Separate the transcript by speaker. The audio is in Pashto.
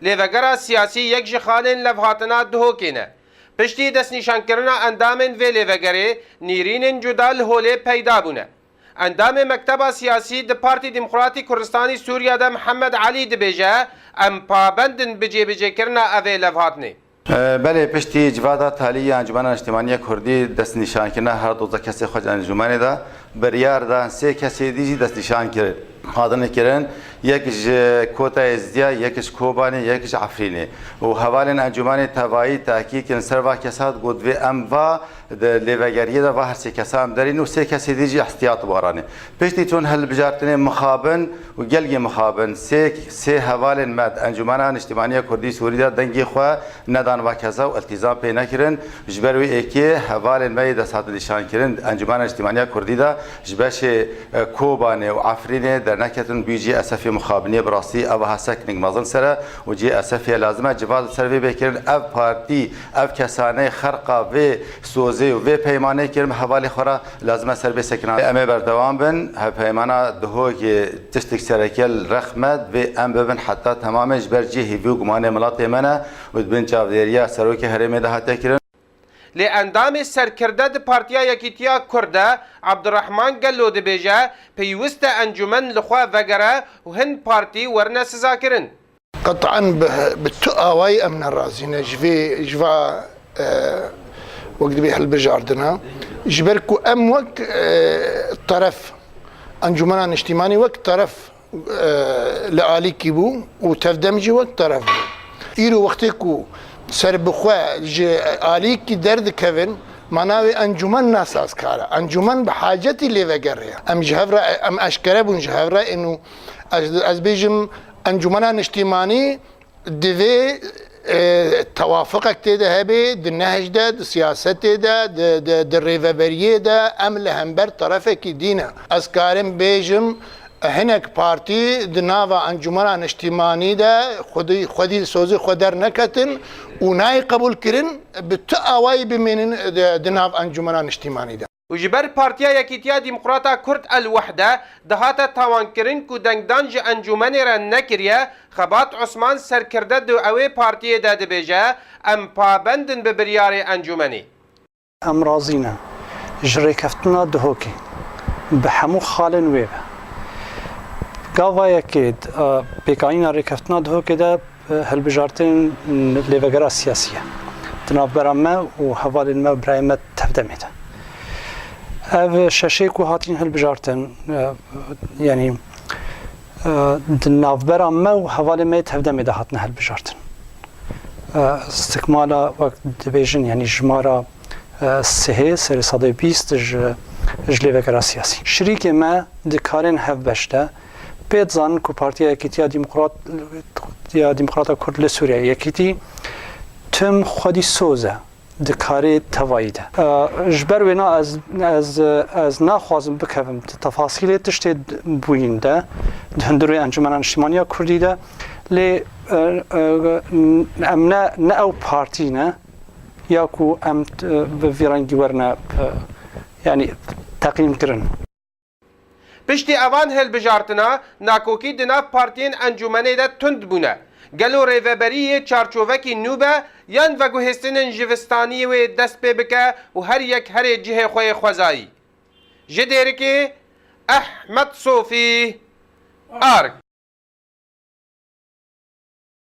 Speaker 1: لیوگرا سیاسی یک جخالین لفهاتنا دهوکینه. پشتی دست نشانکرنا اندامن و لیوگره نیرین جدال هوله پیدا بونه. اندام مکتب سیاسی د پارتی دموکراتی کردستانی سوریا ده محمد علی دبیجه ام پابندن بجی کرنا اوه لفهاتنه.
Speaker 2: بله پشتی جوادا تالی انجمن اجتماعی کردی دست نشان کردن هر دو کسی خود انجمن دا بریار دا سه کسی دیجی دست نشان کرد حاضر کردن یکیش کوتا ازدیا یکیش کوبانی یکیش عفرینه و حوالن انجمن توایی تحقیق کردن سر کسات گود و ام و لیوگریه دا و هر سه کسی هم دارین و سه کسی دیجی احتیاط بارانه پشتی چون هل بجارتنه مخابن و گلگی مخابن سه حوالن مد انجمن اجتماعی کردی سوریدا دنگی خو ندان و کذا و التزام پی نکردن جبروی اکی حوالن می دستات نشان کردن انجمن اجتماعی کردی دا جبش کوبانه و عفرینه در نکتن بیجی اسفی مخابنی براسی او هسکنگ مازن سره و جی اسفی لازمه جواز سروی بکردن او پارتی او کسانه خرقه و سوزه و پیمانه کردن حوالی خورا لازمه سروی سکنان امه بردوام بن پیمانه دهو که تشتک سرکل رخمت و ام ببن حتی تمام جبر جی هیوی و گمانه ملات منه و بن چاودیریا سروک هرمه ده حتی کردن
Speaker 1: لأندام سرکرده د پارتیا یکیتیا کرده عبدالرحمن گلو دبیجه پیوست انجمن لخوا وگره و هن پارتی ورنه سزا کرن.
Speaker 3: قطعا بالتقاوي امن الرازينه جوا وقت بيحل بجاردنا جبركو ام وقت طرف انجمن اجتماعي وقت طرف لآلي كيبو وتفدمجي وقت طرف ايرو وقتكو سر بخوا آلی کی درد کردن مناوی انجمن ناساز کاره انجمن به حاجتی لیوگره ام جهورا ام اشکره بون جهورا اینو از بیجم انجمن اجتماعی دوی توافق تیده هبی د نهج ده د سیاست ده د ریوبریه ده ام لهمبر طرفه کی دینه از کارم بیجم هنک پارتی د ناوا انجمن اجتماعی ده خودی سوزی خودر نکتن و نای قبول کرن به تقاوی بمینن د ناو انجمن اجتماعی ده
Speaker 1: وجبر پارتیا یکیتیا دموکراتا کرد الوحده دهات تاوان کرن کو دنگدانج انجمن را نکریه خبات عثمان سرکرده دو اوی پارتی ده دبیجه ام پابندن به بریار انجمنی
Speaker 4: ام رازینا جری کفتنا دهوکی به همو خالن ویبه گاوا یکید پیکاینا ریکفتنا دهوکی ده هل بجارتن لیوگرا سیاسیه تناف برامه و حوالین ما برایمه تفدمیده او ششه که هاتین هل بجارتن یعنی تناف برامه و حوالین ما تفدمیده هاتن هل بجارتن استکمالا وقت بیجن یعنی جمارا سه سر صده 20 لیوگرا سیاسی شریک ما دکارن هف بشته پید زن که پارتیا یکیتیا دموکراتا کرد لسوریا یکیتی تم خودی سوزه دکاری تواییده جبر وینا از نخوازم بکوم تفاصیل تشتی بوینده هندروی انجمن اجتماعی کردی ده لی ام نه او پارتی نه یا کو ام ویرانگی ورنه یعنی تقییم کرن
Speaker 1: پشتی اوان هل بجارتنا ناکوکی دناف پارتین انجمنه ده تند بونه گلو ریوبریه چارچووکی نوبه یان و گوهستن جوستانی و دست پی بکه و هر یک هر جهه خوی خوزایی جدیره که احمد صوفی آرک